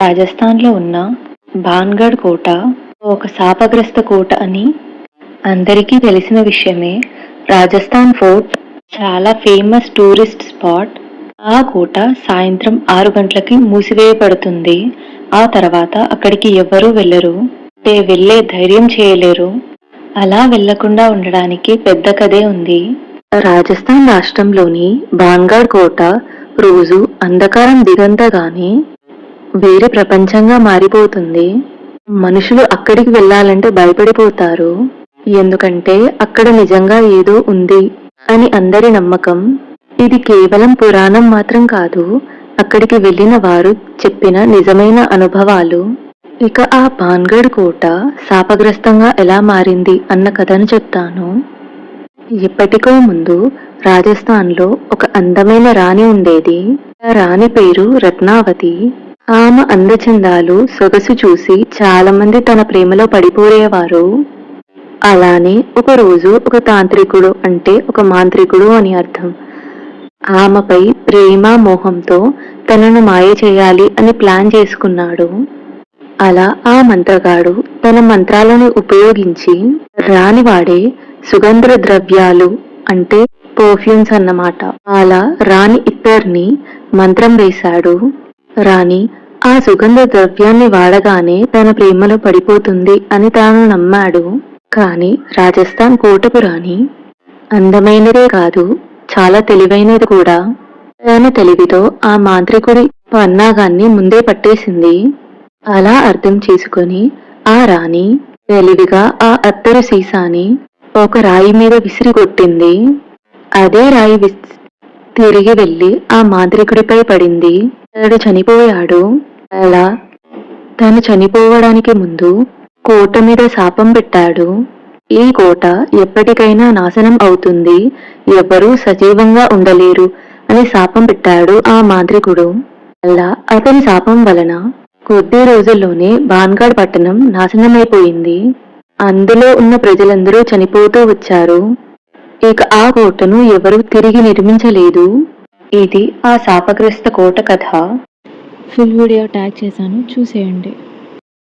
రాజస్థాన్లో ఉన్న భాన్గఢ్ కోట ఒక శాపగ్రస్త కోట అని అందరికీ తెలిసిన విషయమే. రాజస్థాన్ ఫోర్ట్ చాలా ఫేమస్ టూరిస్ట్ స్పాట్. ఆ కోట సాయంత్రం 6 గంటలకి మూసివేయబడుతుంది. ఆ తర్వాత అక్కడికి ఎవ్వరూ వెళ్ళరు, వెళ్ళే ధైర్యం చేయలేరు. అలా వెళ్లకుండా ఉండడానికి పెద్ద కథే ఉంది. రాజస్థాన్ రాష్ట్రంలోని భాన్గఢ్ కోట రోజు అంధకారం దిగంతగానే వేరే ప్రపంచంగా మారిపోతుంది. మనుషులు అక్కడికి వెళ్ళాలంటే భయపడిపోతారు. ఎందుకంటే అక్కడ నిజంగా ఏదో ఉంది అని అందరి నమ్మకం. ఇది కేవలం పురాణం మాత్రం కాదు, అక్కడికి వెళ్ళిన వారు చెప్పిన నిజమైన అనుభవాలు. ఇక ఆ భాన్గఢ్ కోట శాపగ్రస్తంగా ఎలా మారింది అన్న కథను చెప్తాను. ఎప్పటికో ముందు రాజస్థాన్లో ఒక అందమైన రాణి ఉండేది. ఆ రాణి పేరు రత్నావతి. ఆమె అందచందాలు, సొగసు చూసి చాలా మంది తన ప్రేమలో పడిపోయేవారు. అలానే ఒకరోజు ఒక తాంత్రికుడు, అంటే ఒక మాంత్రికుడు అని అర్థం, ఆమెపై ప్రేమ మోహంతో తనను మాయ చేయాలి అని ప్లాన్ చేసుకున్నాడు. అలా ఆ మంత్రగాడు తన మంత్రాలను ఉపయోగించి రాణి వాడే సుగంధ ద్రవ్యాలు, అంటే పర్ఫ్యూమ్స్ అన్నమాట, అలా రాణి ఇద్దరిని మంత్రం వేశాడు. రాణి ఆ సుగంధ ద్రవ్యాన్ని వాడగానే తన ప్రేమలో పడిపోతుంది అని తాను నమ్మాడు. కానీ రాజస్థాన్ కోటపు రాణి అందమైనదే కాదు, చాలా తెలివైనది కూడా. తన తెలివితో ఆ మాంత్రికుడి పన్నాగాన్ని ముందే పట్టేసింది. అలా అర్థం చేసుకొని ఆ రాణి తెలివిగా ఆ అత్తరు సీసాని ఒక రాయి మీద విసిరి కొట్టింది. అదే రాయి తిరిగి వెళ్లి ఆ మాంత్రికుడిపై పడింది. అతడు చనిపోయాడు. అలా తను చనిపోవడానికి ముందు కోట మీద శాపం పెట్టాడు. ఈ కోట ఎప్పటికైనా నాశనం అవుతుంది, ఎవ్వరూ సజీవంగా ఉండలేరు అని శాపం పెట్టాడు ఆ మాంత్రికుడు. అలా అతని శాపం వలన కొద్ది రోజుల్లోనే భాన్గఢ్ పట్టణం నాశనమైపోయింది. అందులో ఉన్న ప్రజలందరూ చనిపోతూ వచ్చారు. ఇక ఆ కోటను ఎవరూ తిరిగి నిర్మించలేదు. ఇది ఆ శాపగ్రస్త కోట కథ. ఫుల్ వీడియో ట్యాగ్ చేశాను, చూసేయండి.